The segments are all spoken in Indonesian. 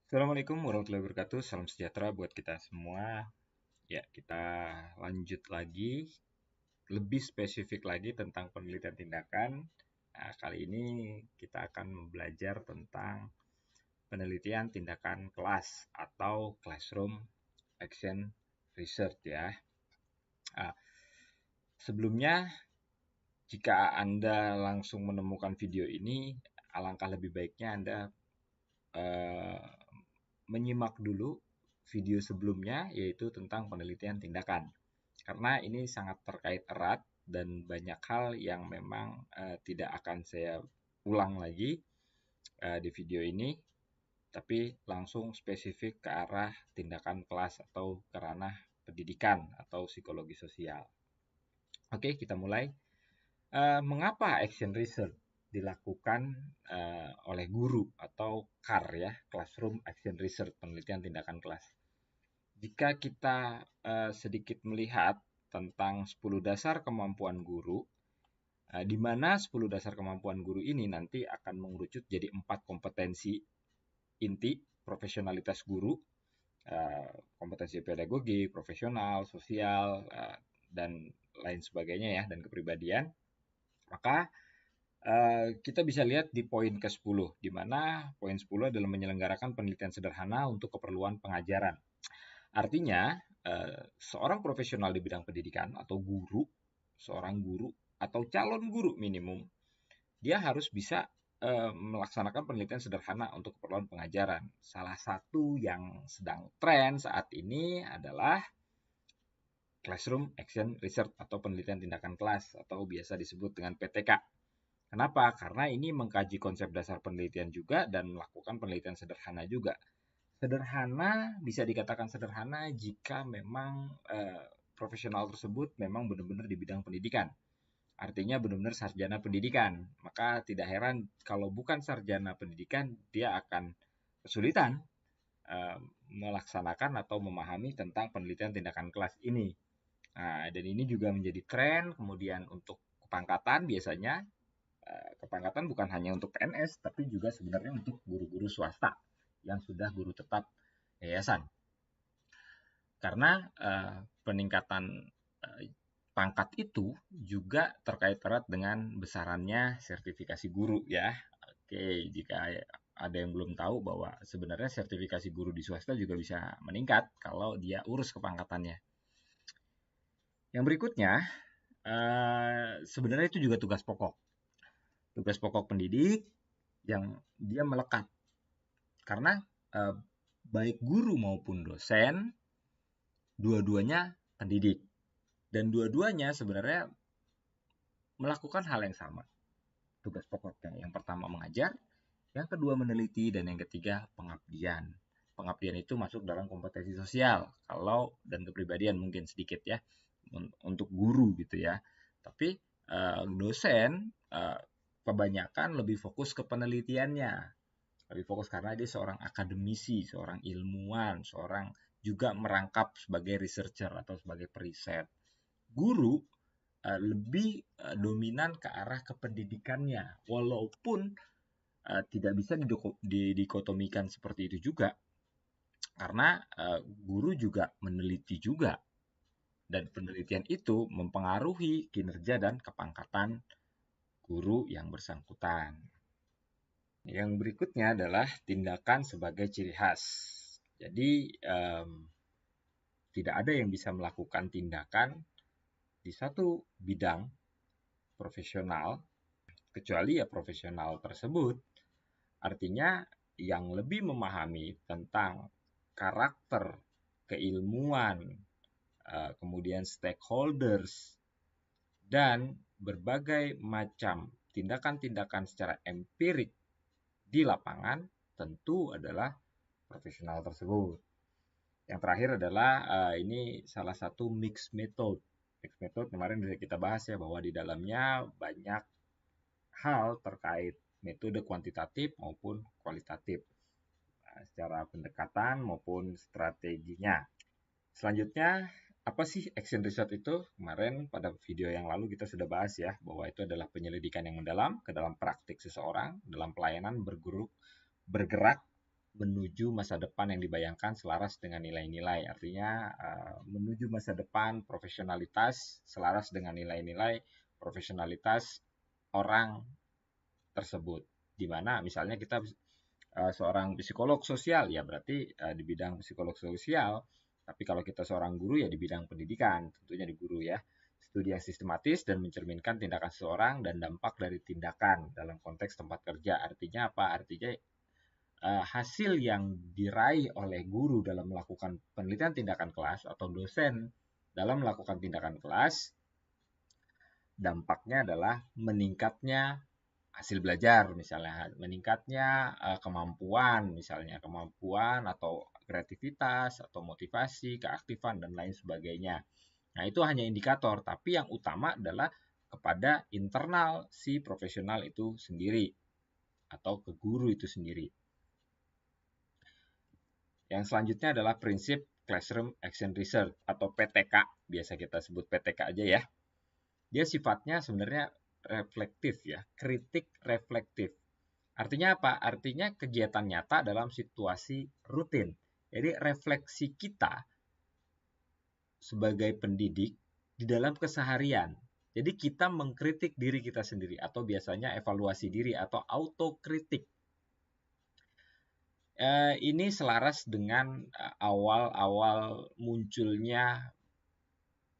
Assalamualaikum warahmatullahi wabarakatuh. Salam sejahtera buat kita semua. Ya, kita lanjut lagi, lebih spesifik lagi tentang penelitian tindakan. Nah, kali ini kita akan belajar tentang penelitian tindakan kelas atau classroom action research ya. Nah, sebelumnya, jika Anda langsung menemukan video ini, alangkah lebih baiknya Anda eh, menyimak dulu video sebelumnya, yaitu tentang penelitian tindakan. Karena ini sangat terkait erat dan banyak hal yang memang tidak akan saya ulang lagi di video ini, tapi langsung spesifik ke arah tindakan kelas atau ke ranah pendidikan atau psikologi sosial. Oke, kita mulai. Mengapa action research dilakukan oleh guru atau CAR ya, Classroom Action Research, penelitian tindakan kelas? Jika kita sedikit melihat tentang 10 dasar kemampuan guru, di mana 10 dasar kemampuan guru ini nanti akan mengerucut jadi 4 kompetensi inti profesionalitas guru, kompetensi pedagogi, profesional, sosial, dan lain sebagainya ya, dan kepribadian. Maka kita bisa lihat di poin ke-10, di mana poin 10 adalah menyelenggarakan penelitian sederhana untuk keperluan pengajaran. Artinya, seorang profesional di bidang pendidikan atau guru, seorang guru atau calon guru minimum, dia harus bisa melaksanakan penelitian sederhana untuk keperluan pengajaran. Salah satu yang sedang tren saat ini adalah Classroom Action Research atau penelitian tindakan kelas atau biasa disebut dengan PTK. Kenapa? Karena ini mengkaji konsep dasar penelitian juga dan melakukan penelitian sederhana juga. Sederhana, bisa dikatakan sederhana jika memang profesional tersebut memang benar-benar di bidang pendidikan. Artinya benar-benar sarjana pendidikan. Maka tidak heran kalau bukan sarjana pendidikan, dia akan kesulitan melaksanakan atau memahami tentang penelitian tindakan kelas ini. Nah, dan ini juga menjadi tren. Kemudian untuk kepangkatan biasanya, kepangkatan bukan hanya untuk PNS, tapi juga sebenarnya untuk guru-guru swasta yang sudah guru tetap yayasan. Karena peningkatan pangkat itu juga terkait erat dengan besarannya sertifikasi guru ya. Oke, jika ada yang belum tahu bahwa sebenarnya sertifikasi guru di swasta juga bisa meningkat kalau dia urus kepangkatannya. Yang berikutnya, sebenarnya itu juga tugas pokok. Tugas pokok pendidik yang dia melekat. Karena baik guru maupun dosen, dua-duanya pendidik. Dan dua-duanya sebenarnya melakukan hal yang sama. Tugas pokoknya. Yang pertama mengajar, yang kedua meneliti, dan yang ketiga pengabdian. Pengabdian itu masuk dalam kompetensi sosial. Kalau dan kepribadian mungkin sedikit ya untuk guru gitu ya. Tapi dosen kebanyakan lebih fokus ke penelitiannya. Lebih fokus karena dia seorang akademisi, seorang ilmuwan, seorang juga merangkap sebagai researcher atau sebagai periset. Guru lebih dominan ke arah kependidikannya, walaupun tidak bisa didikotomikan seperti itu juga, karena guru juga meneliti juga, dan penelitian itu mempengaruhi kinerja dan kepangkatan guru yang bersangkutan. Yang berikutnya adalah tindakan sebagai ciri khas. Jadi tidak ada yang bisa melakukan tindakan di satu bidang profesional kecuali ya profesional tersebut. Artinya yang lebih memahami tentang karakter, keilmuan, kemudian stakeholders, dan berbagai macam tindakan-tindakan secara empirik di lapangan tentu adalah profesional tersebut. Yang terakhir adalah ini salah satu mixed method. Mixed method kemarin sudah kita bahas ya, bahwa di dalamnya banyak hal terkait metode kuantitatif maupun kualitatif, secara pendekatan maupun strateginya. Selanjutnya, apa sih action research itu? Kemarin pada video yang lalu kita sudah bahas ya, bahwa itu adalah penyelidikan yang mendalam ke dalam praktik seseorang dalam pelayanan bergerak menuju masa depan yang dibayangkan selaras dengan nilai-nilai. Artinya menuju masa depan profesionalitas selaras dengan nilai-nilai profesionalitas orang tersebut. Di mana misalnya kita seorang psikolog sosial, ya berarti di bidang psikolog sosial. Tapi kalau kita seorang guru, ya di bidang pendidikan, tentunya di guru ya. Studi yang sistematis dan mencerminkan tindakan seseorang dan dampak dari tindakan dalam konteks tempat kerja. Artinya apa? Artinya hasil yang diraih oleh guru dalam melakukan penelitian tindakan kelas atau dosen dalam melakukan tindakan kelas, dampaknya adalah meningkatnya hasil belajar, misalnya meningkatnya kemampuan, misalnya kemampuan atau kreativitas atau motivasi, keaktifan dan lain sebagainya. Nah, itu hanya indikator, tapi yang utama adalah kepada internal si profesional itu sendiri atau ke guru itu sendiri. Yang selanjutnya adalah prinsip Classroom Action Research atau PTK, biasa kita sebut PTK aja ya. Dia sifatnya sebenarnya reflektif ya, kritik reflektif. Artinya apa? Artinya kegiatan nyata dalam situasi rutin. Jadi refleksi kita sebagai pendidik di dalam keseharian. Jadi kita mengkritik diri kita sendiri atau biasanya evaluasi diri atau autokritik. Ini selaras dengan awal-awal munculnya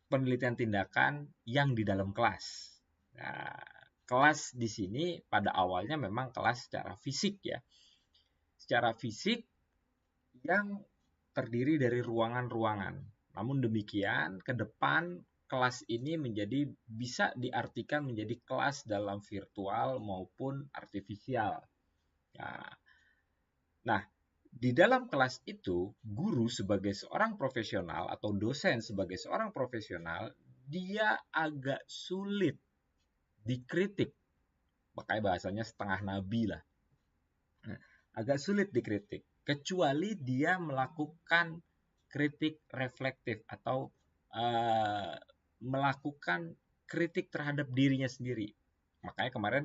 penelitian tindakan yang di dalam kelas. Nah, kelas di sini pada awalnya memang kelas secara fisik ya. Secara fisik yang terdiri dari ruangan-ruangan. Namun demikian, ke depan kelas ini bisa diartikan menjadi kelas dalam virtual maupun artifisial. Nah, di dalam kelas itu, guru sebagai seorang profesional atau dosen sebagai seorang profesional, dia agak sulit dikritik. Makanya bahasanya setengah nabi lah. Nah, agak sulit dikritik. Kecuali dia melakukan kritik reflektif atau melakukan kritik terhadap dirinya sendiri. Makanya kemarin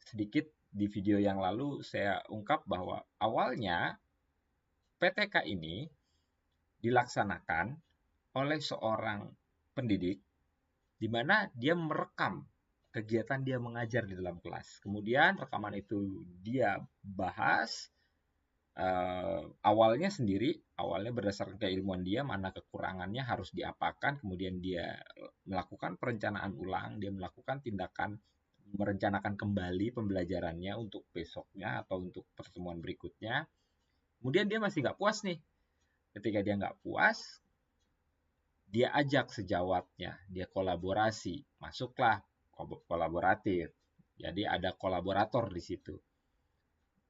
sedikit di video yang lalu saya ungkap bahwa awalnya PTK ini dilaksanakan oleh seorang pendidik di mana dia merekam kegiatan dia mengajar di dalam kelas. Kemudian rekaman itu dia bahas awalnya berdasarkan keilmuan dia, mana kekurangannya harus diapakan, kemudian dia melakukan perencanaan ulang, dia melakukan tindakan merencanakan kembali pembelajarannya untuk besoknya atau untuk pertemuan berikutnya. Kemudian dia masih nggak puas nih. Ketika dia nggak puas, dia ajak sejawatnya, dia kolaborasi, masuklah kolaboratif. Jadi ada kolaborator di situ.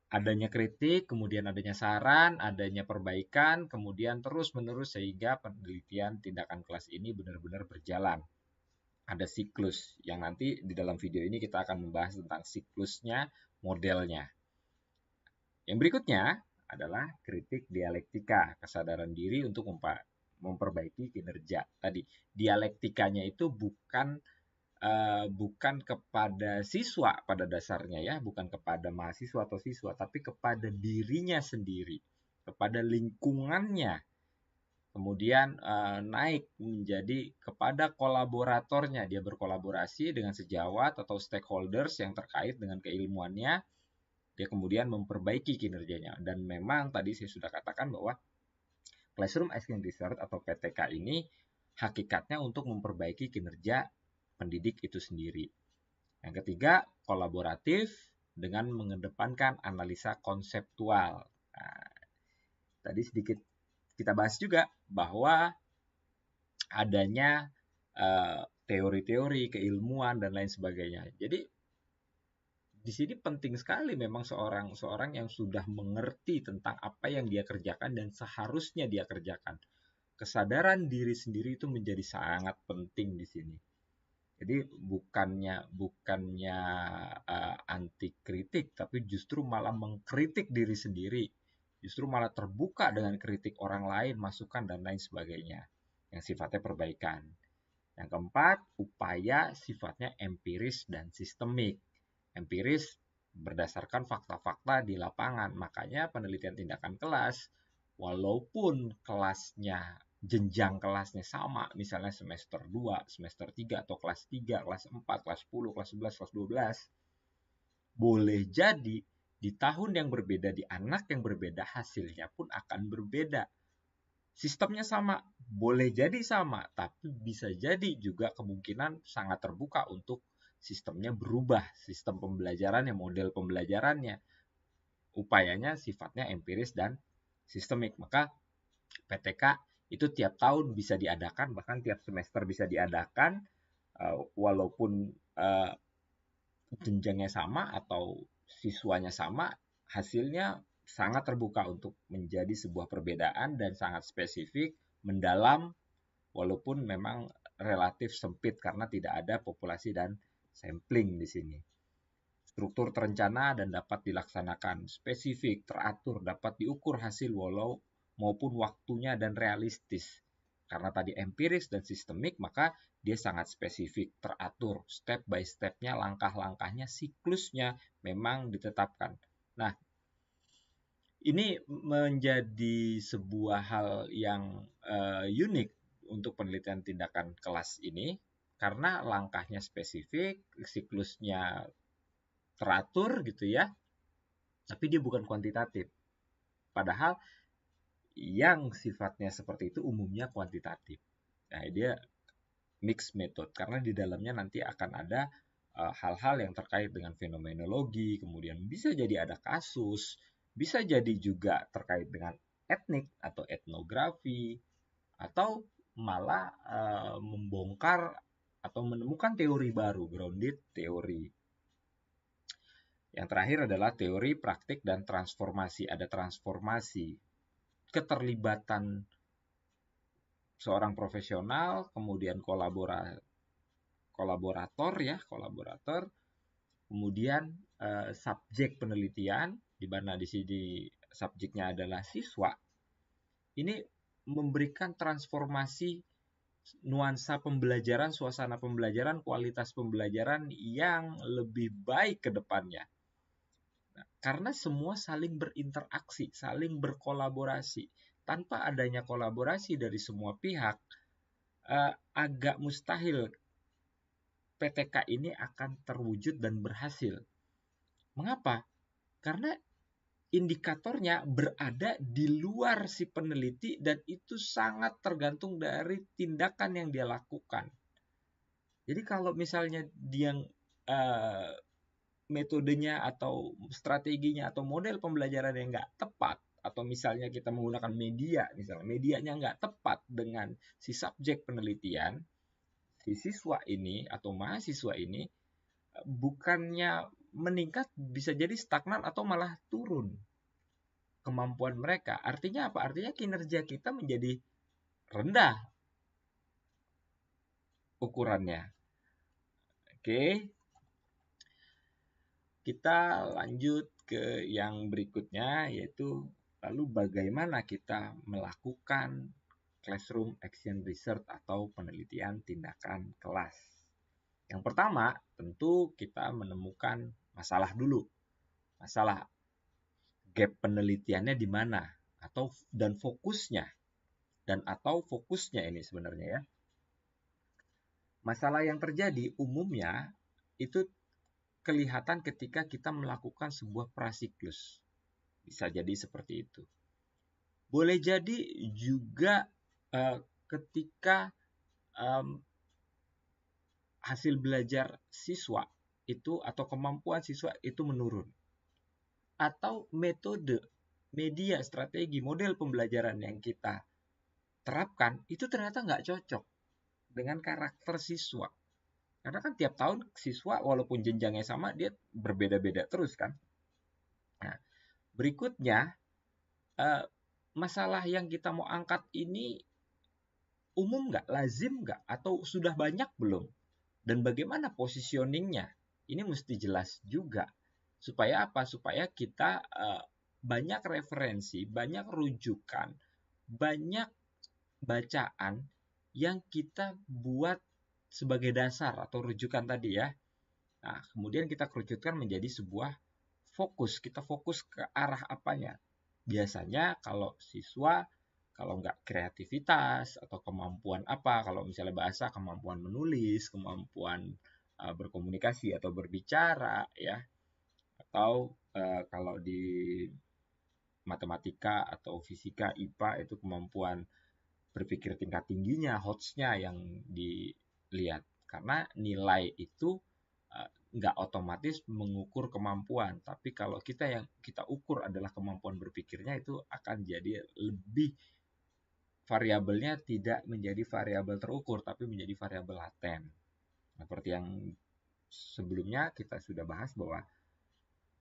Adanya kritik, kemudian adanya saran, adanya perbaikan, kemudian terus-menerus sehingga penelitian tindakan kelas ini benar-benar berjalan. Ada siklus yang nanti di dalam video ini kita akan membahas tentang siklusnya, modelnya. Yang berikutnya adalah kritik dialektika, kesadaran diri untuk memperbaiki kinerja. Tadi dialektikanya itu bukan kepada siswa pada dasarnya ya, bukan kepada mahasiswa atau siswa, tapi kepada dirinya sendiri, kepada lingkungannya. Kemudian naik menjadi kepada kolaboratornya, dia berkolaborasi dengan sejawat atau stakeholders yang terkait dengan keilmuannya, dia kemudian memperbaiki kinerjanya. Dan memang tadi saya sudah katakan bahwa Classroom Action Research atau PTK ini hakikatnya untuk memperbaiki kinerja pendidik itu sendiri. Yang ketiga, kolaboratif dengan mengedepankan analisa konseptual. Nah, tadi sedikit kita bahas juga bahwa adanya teori-teori, keilmuan dan lain sebagainya. Jadi di sini penting sekali memang seorang yang sudah mengerti tentang apa yang dia kerjakan dan seharusnya dia kerjakan. Kesadaran diri sendiri itu menjadi sangat penting di sini. Jadi bukannya anti kritik, tapi justru malah mengkritik diri sendiri. Justru malah terbuka dengan kritik orang lain, masukan dan lain sebagainya. Yang sifatnya perbaikan. Yang keempat, upaya sifatnya empiris dan sistemik. Empiris berdasarkan fakta-fakta di lapangan. Makanya penelitian tindakan kelas, walaupun jenjang kelasnya sama, misalnya semester 2, semester 3, atau kelas 3, kelas 4, kelas 10, kelas 11, kelas 12, boleh jadi di tahun yang berbeda, di anak yang berbeda, hasilnya pun akan berbeda. Sistemnya sama, boleh jadi sama, tapi bisa jadi juga kemungkinan sangat terbuka untuk sistemnya berubah, sistem pembelajarannya, model pembelajarannya, upayanya sifatnya empiris dan sistemik. Maka PTK itu tiap tahun bisa diadakan, bahkan tiap semester bisa diadakan, walaupun jenjangnya sama atau siswanya sama, hasilnya sangat terbuka untuk menjadi sebuah perbedaan dan sangat spesifik, mendalam, walaupun memang relatif sempit karena tidak ada populasi dan sampling di sini. Struktur terencana dan dapat dilaksanakan, spesifik, teratur, dapat diukur hasil walau maupun waktunya dan realistis. Karena tadi empiris dan sistemik, maka dia sangat spesifik, teratur, step by step-nya, langkah-langkahnya, siklusnya memang ditetapkan. Nah, ini menjadi sebuah hal yang unik untuk penelitian tindakan kelas ini, karena langkahnya spesifik, siklusnya teratur gitu ya, tapi dia bukan kuantitatif. Padahal yang sifatnya seperti itu umumnya kuantitatif. Nah, dia mixed method karena di dalamnya nanti akan ada hal-hal yang terkait dengan fenomenologi, kemudian bisa jadi ada kasus, bisa jadi juga terkait dengan etnik atau etnografi, atau malah membongkar atau menemukan teori baru, grounded teori. Yang terakhir adalah teori, praktik, dan transformasi. Ada transformasi, keterlibatan seorang profesional, kemudian kolaborator, kemudian subjek penelitian, di mana di sini subjeknya adalah siswa. Ini memberikan transformasi nuansa pembelajaran, suasana pembelajaran, kualitas pembelajaran yang lebih baik ke depannya. Karena semua saling berinteraksi, saling berkolaborasi. Tanpa adanya kolaborasi dari semua pihak, agak mustahil PTK ini akan terwujud dan berhasil. Mengapa? Karena indikatornya berada di luar si peneliti dan itu sangat tergantung dari tindakan yang dia lakukan. Jadi kalau misalnya dia metodenya atau strateginya atau model pembelajaran yang nggak tepat, atau misalnya kita menggunakan media, misalnya medianya nggak tepat dengan si subjek penelitian, si siswa ini atau mahasiswa ini bukannya meningkat, bisa jadi stagnan atau malah turun kemampuan mereka. Artinya apa? Artinya kinerja kita menjadi rendah ukurannya. Oke. Kita lanjut ke yang berikutnya, yaitu lalu bagaimana kita melakukan classroom action research atau penelitian tindakan kelas. Yang pertama, tentu kita menemukan masalah dulu. Masalah gap penelitiannya di mana dan fokusnya. Atau fokusnya ini sebenarnya ya. Masalah yang terjadi umumnya itu kelihatan ketika kita melakukan sebuah prasiklus. Bisa jadi seperti itu. Boleh jadi juga ketika hasil belajar siswa itu atau kemampuan siswa itu menurun. Atau metode, media, strategi, model pembelajaran yang kita terapkan itu ternyata nggak cocok dengan karakter siswa. Karena kan tiap tahun siswa walaupun jenjangnya sama, dia berbeda-beda terus kan. Nah, berikutnya, masalah yang kita mau angkat ini umum nggak, lazim nggak, atau sudah banyak belum? Dan bagaimana positioningnya? Ini mesti jelas juga. Supaya apa? Supaya kita banyak referensi, banyak rujukan, banyak bacaan yang kita buat sebagai dasar atau rujukan tadi ya. Nah, kemudian kita kerucutkan menjadi sebuah kita fokus ke arah apanya. Biasanya kalau siswa, kalau nggak kreativitas atau kemampuan apa, kalau misalnya bahasa, kemampuan menulis, kemampuan berkomunikasi atau berbicara, ya, atau kalau di matematika atau fisika, IPA itu kemampuan berpikir tingkat tingginya, HOTS-nya yang dilihat. Karena nilai itu nggak otomatis mengukur kemampuan, tapi kalau yang kita ukur adalah kemampuan berpikirnya, itu akan jadi lebih variabelnya tidak menjadi variabel terukur, tapi menjadi variabel laten. Seperti yang sebelumnya kita sudah bahas bahwa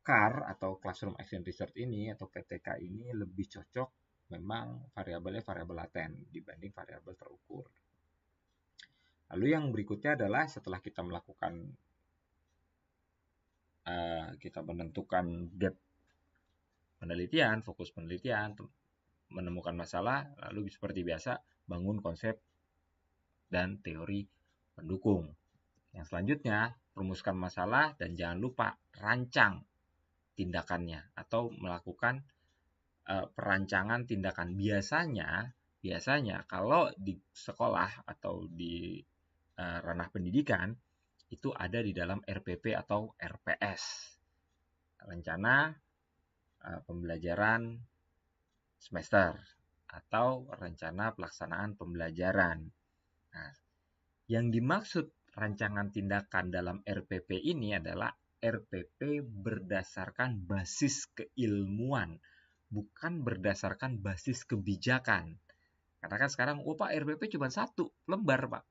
CAR atau Classroom Action Research ini atau PTK ini lebih cocok memang variabelnya variabel laten dibanding variabel terukur. Lalu yang berikutnya adalah setelah kita melakukan kita menentukan gap penelitian, fokus penelitian, menemukan masalah, lalu seperti biasa bangun konsep dan teori pendukung. Yang selanjutnya, rumuskan masalah dan jangan lupa rancang tindakannya atau melakukan perancangan tindakan. Biasanya kalau di sekolah atau di ranah pendidikan itu ada di dalam RPP atau RPS, rencana pembelajaran semester atau rencana pelaksanaan pembelajaran. Nah, yang dimaksud rancangan tindakan dalam RPP ini adalah RPP berdasarkan basis keilmuan, bukan berdasarkan basis kebijakan. Karena kan sekarang, Pak, RPP cuma 1 lembar, Pak.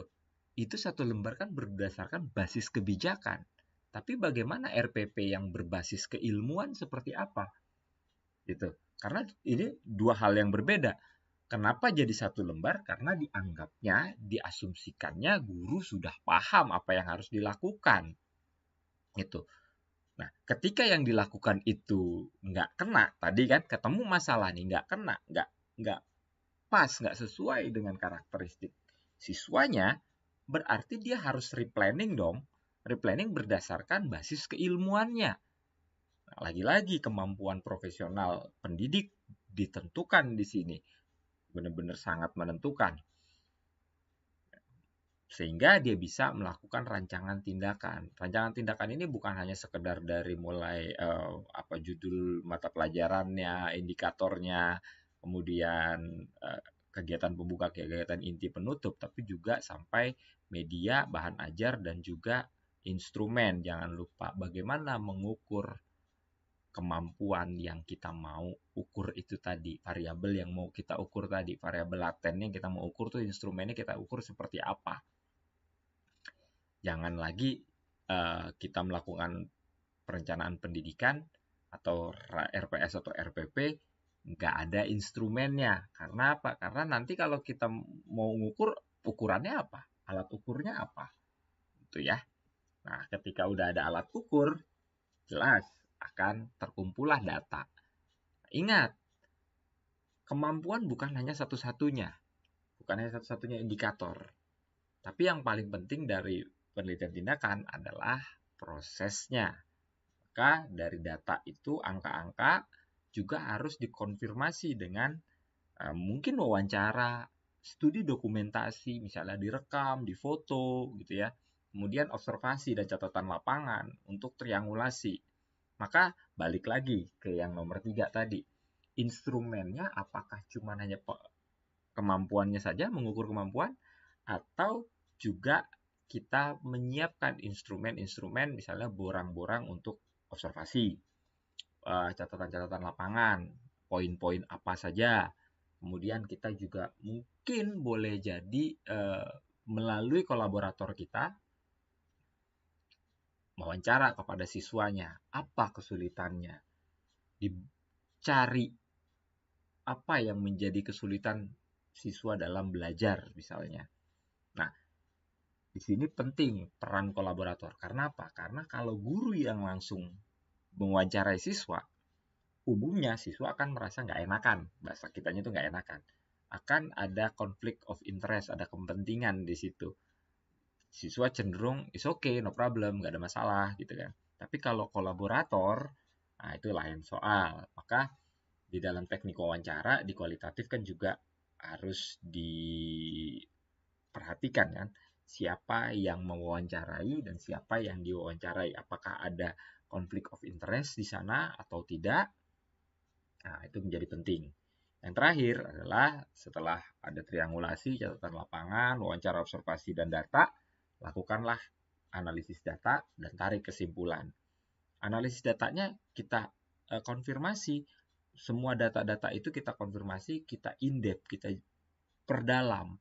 Loh, itu 1 lembar kan berdasarkan basis kebijakan. Tapi bagaimana RPP yang berbasis keilmuan seperti apa? Gitu. Karena ini 2 hal yang berbeda. Kenapa jadi 1 lembar? Karena diasumsikannya guru sudah paham apa yang harus dilakukan. Gitu. Nah, ketika yang dilakukan itu nggak kena, tadi kan ketemu masalah nih, nggak kena, nggak pas, nggak sesuai dengan karakteristik siswanya, berarti dia harus replanning dong. Replanning berdasarkan basis keilmuannya. Nah, lagi-lagi kemampuan profesional pendidik ditentukan di sini. Benar-benar sangat menentukan. Sehingga dia bisa melakukan rancangan tindakan. Rancangan tindakan ini bukan hanya sekedar dari mulai judul mata pelajarannya, indikatornya, kemudian kegiatan pembuka, kegiatan inti penutup, tapi juga sampai media, bahan ajar, dan juga instrumen. Jangan lupa bagaimana mengukur kemampuan yang kita mau ukur itu tadi, variabel yang mau kita ukur tadi, variabel laten yang kita mau ukur tuh instrumennya kita ukur seperti apa. Jangan lagi kita melakukan perencanaan pendidikan atau RPS atau RPP nggak ada instrumennya. Karena apa? Karena nanti kalau kita mau ngukur, ukurannya apa? Alat ukurnya apa? Itu ya. Nah, ketika udah ada alat ukur, jelas akan terkumpullah data. Ingat, kemampuan bukan hanya satu-satunya. Bukan hanya satu-satunya indikator. Tapi yang paling penting dari penelitian tindakan adalah prosesnya. Maka dari data itu, angka-angka juga harus dikonfirmasi dengan mungkin wawancara, studi dokumentasi, misalnya direkam, difoto gitu ya. Kemudian observasi dan catatan lapangan untuk triangulasi. Maka balik lagi ke yang nomor 3 tadi. Instrumennya apakah cuma hanya kemampuannya saja, mengukur kemampuan, atau juga kita menyiapkan instrumen-instrumen misalnya borang-borang untuk observasi, catatan-catatan lapangan, poin-poin apa saja. Kemudian kita juga mungkin boleh jadi melalui kolaborator kita wawancara kepada siswanya, apa kesulitannya, dicari apa yang menjadi kesulitan siswa dalam belajar misalnya. Nah, di sini penting peran kolaborator. Karena apa? Karena kalau guru yang langsung mewawancarai siswa, umumnya siswa akan merasa nggak enakan. Bahasa kitanya itu nggak enakan. Akan ada konflik of interest, ada kepentingan di situ. Siswa cenderung, it's okay, no problem, nggak ada masalah gitu kan. Tapi kalau kolaborator, nah itu lain soal. Maka di dalam teknik wawancara, di kualitatif kan juga harus diperhatikan kan, siapa yang mewawancarai dan siapa yang diwawancarai. Apakah ada konflik of interest di sana atau tidak? Nah, itu menjadi penting. Yang terakhir adalah setelah ada triangulasi, catatan lapangan, wawancara observasi dan data, lakukanlah analisis data dan tarik kesimpulan. Analisis datanya kita konfirmasi, semua data-data itu kita konfirmasi, kita in-depth, kita perdalam.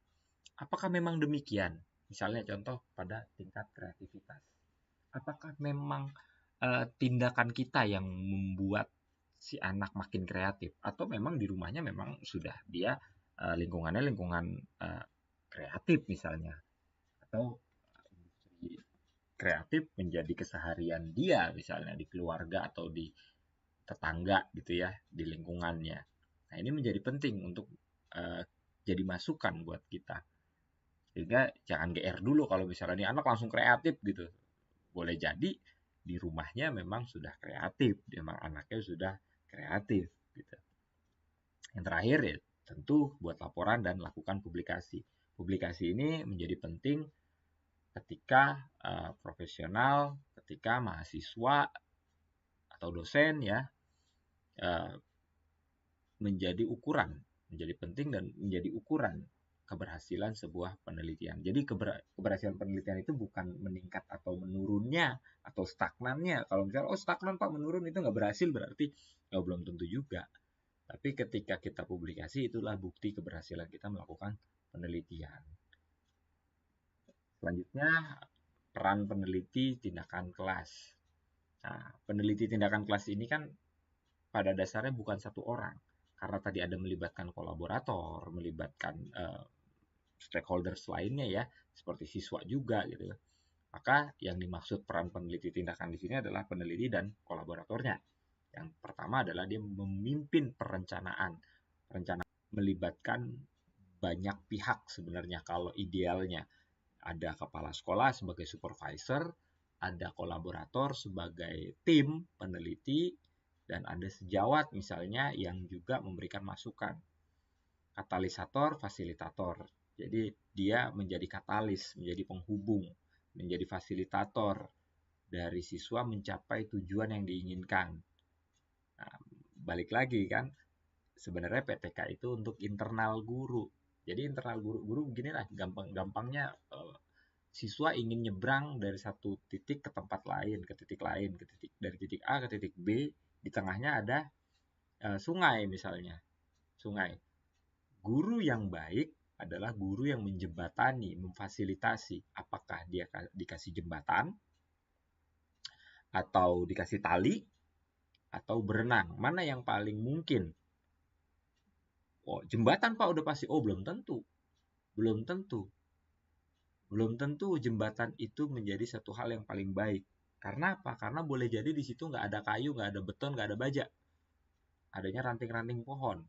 Apakah memang demikian? Misalnya contoh pada tingkat kreativitas. Apakah memang tindakan kita yang membuat si anak makin kreatif atau memang di rumahnya memang sudah dia lingkungannya lingkungan kreatif misalnya, atau industri kreatif menjadi keseharian dia misalnya di keluarga atau di tetangga gitu ya, di lingkungannya. Nah, ini menjadi penting untuk jadi masukan buat kita. Sehingga jangan GR dulu kalau misalnya ini anak langsung kreatif gitu. Boleh jadi di rumahnya memang sudah kreatif, memang anaknya sudah kreatif gitu. Yang terakhir ya tentu buat laporan dan lakukan publikasi. Publikasi ini menjadi penting ketika profesional, ketika mahasiswa atau dosen ya menjadi ukuran, menjadi penting dan menjadi ukuran keberhasilan sebuah penelitian. Jadi keberhasilan penelitian itu bukan meningkat atau menurunnya atau stagnannya. Kalau misalnya stagnan Pak, menurun, itu nggak berhasil, berarti belum tentu juga. Tapi ketika kita publikasi, itulah bukti keberhasilan kita melakukan penelitian. Selanjutnya, peran peneliti tindakan kelas. Nah, peneliti tindakan kelas ini kan pada dasarnya bukan satu orang, karena tadi ada melibatkan kolaborator, melibatkan stakeholders lainnya ya, seperti siswa juga gitu. Maka yang dimaksud peran peneliti tindakan di sini adalah peneliti dan kolaboratornya. Yang pertama adalah dia memimpin perencanaan. Perencanaan melibatkan banyak pihak sebenarnya kalau idealnya. Ada kepala sekolah sebagai supervisor, ada kolaborator sebagai tim peneliti, dan ada sejawat misalnya yang juga memberikan masukan. Katalisator, fasilitator. Jadi dia menjadi katalis, menjadi penghubung, menjadi fasilitator dari siswa mencapai tujuan yang diinginkan. Nah, balik lagi kan, sebenarnya PTK itu untuk internal guru. Jadi internal guru beginilah, gampangnya siswa ingin nyebrang dari satu titik ke tempat lain, ke titik lain, dari titik A ke titik B, di tengahnya ada sungai misalnya, sungai. Guru yang baik adalah guru yang menjembatani, memfasilitasi. Apakah dia dikasih jembatan, atau dikasih tali, atau berenang. Mana yang paling mungkin? Oh, jembatan Pak udah pasti. Oh, belum tentu. Belum tentu. Belum tentu jembatan itu menjadi satu hal yang paling baik. Karena apa? Karena boleh jadi di situ nggak ada kayu, nggak ada beton, nggak ada baja. Adanya ranting-ranting pohon.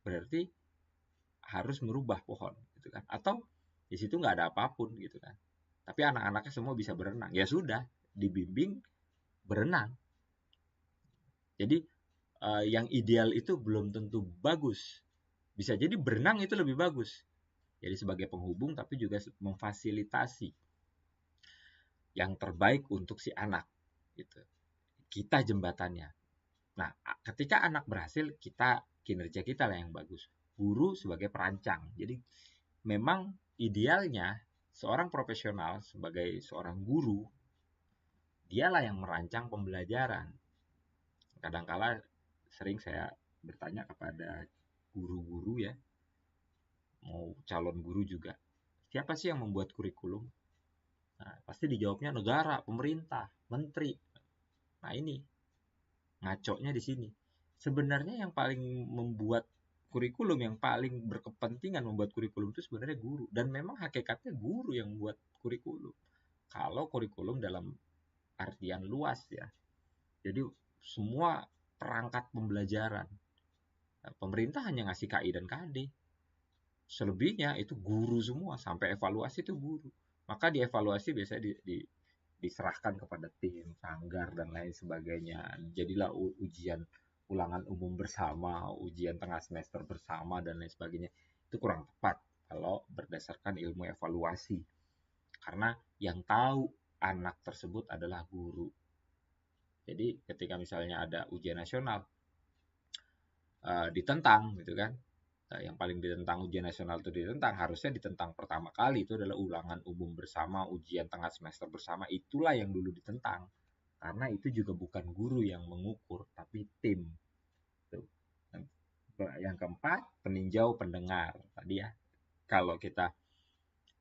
Berarti harus merubah pohon, gitu kan? Atau di situ nggak ada apapun, gitu kan? Tapi anak-anaknya semua bisa berenang. Ya sudah, dibimbing berenang. Jadi yang ideal itu belum tentu bagus. Bisa jadi berenang itu lebih bagus. Jadi sebagai penghubung tapi juga memfasilitasi yang terbaik untuk si anak gitu. Kita jembatannya. Nah, ketika anak berhasil, kinerja kita lah yang bagus. Guru sebagai perancang. Jadi memang idealnya seorang profesional sebagai seorang guru, dialah yang merancang pembelajaran. Kadangkala sering saya bertanya kepada guru-guru ya, mau calon guru juga, siapa sih yang membuat kurikulum? Nah, pasti dijawabnya negara, pemerintah, menteri. Nah, ini ngaconya di sini. Sebenarnya yang paling membuat kurikulum, yang paling berkepentingan membuat kurikulum itu sebenarnya guru. Dan memang hakikatnya guru yang membuat kurikulum. Kalau kurikulum dalam artian luas ya. Jadi semua perangkat pembelajaran. Nah, pemerintah hanya ngasih KI dan KD. Selebihnya itu guru semua, sampai evaluasi itu guru. Maka dievaluasi biasanya diserahkan kepada tim, sanggar, dan lain sebagainya. Jadilah ujian ulangan umum bersama, ujian tengah semester bersama, dan lain sebagainya. Itu kurang tepat kalau berdasarkan ilmu evaluasi. Karena yang tahu anak tersebut adalah guru. Jadi ketika misalnya ada ujian nasional, ditentang gitu kan, yang paling ditentang ujian nasional itu ditentang, harusnya ditentang pertama kali itu adalah ulangan umum bersama, ujian tengah semester bersama, itulah yang dulu ditentang. Karena itu juga bukan guru yang mengukur, tapi tim. Tuh. Yang keempat, peninjau pendengar. Tadi ya, kalau kita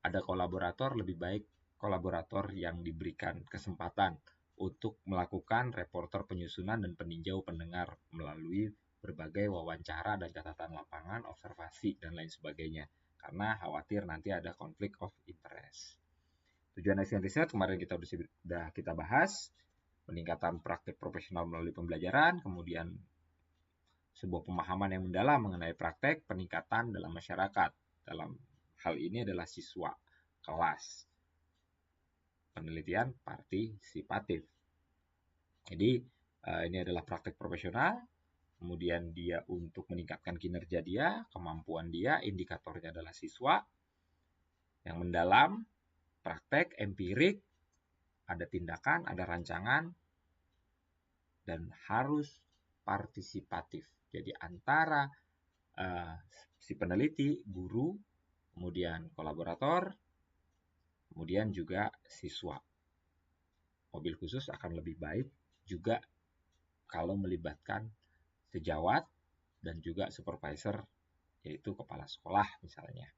ada kolaborator, lebih baik kolaborator yang diberikan kesempatan untuk melakukan reporter penyusunan dan peninjau pendengar melalui berbagai wawancara dan catatan lapangan, observasi, dan lain sebagainya. Karena khawatir nanti ada konflik of interest. Tujuan action research kemarin sudah kita bahas, peningkatan praktik profesional melalui pembelajaran, kemudian sebuah pemahaman yang mendalam mengenai praktek, peningkatan dalam masyarakat. Dalam hal ini adalah siswa kelas. Penelitian partisipatif. Jadi ini adalah praktek profesional, kemudian dia untuk meningkatkan kinerja dia, kemampuan dia, indikatornya adalah siswa, yang mendalam, praktek, empirik, ada tindakan, ada rancangan, dan harus partisipatif. Jadi antara si peneliti, guru, kemudian kolaborator, kemudian juga siswa. Mobil khusus akan lebih baik juga kalau melibatkan sejawat dan juga supervisor, yaitu kepala sekolah misalnya.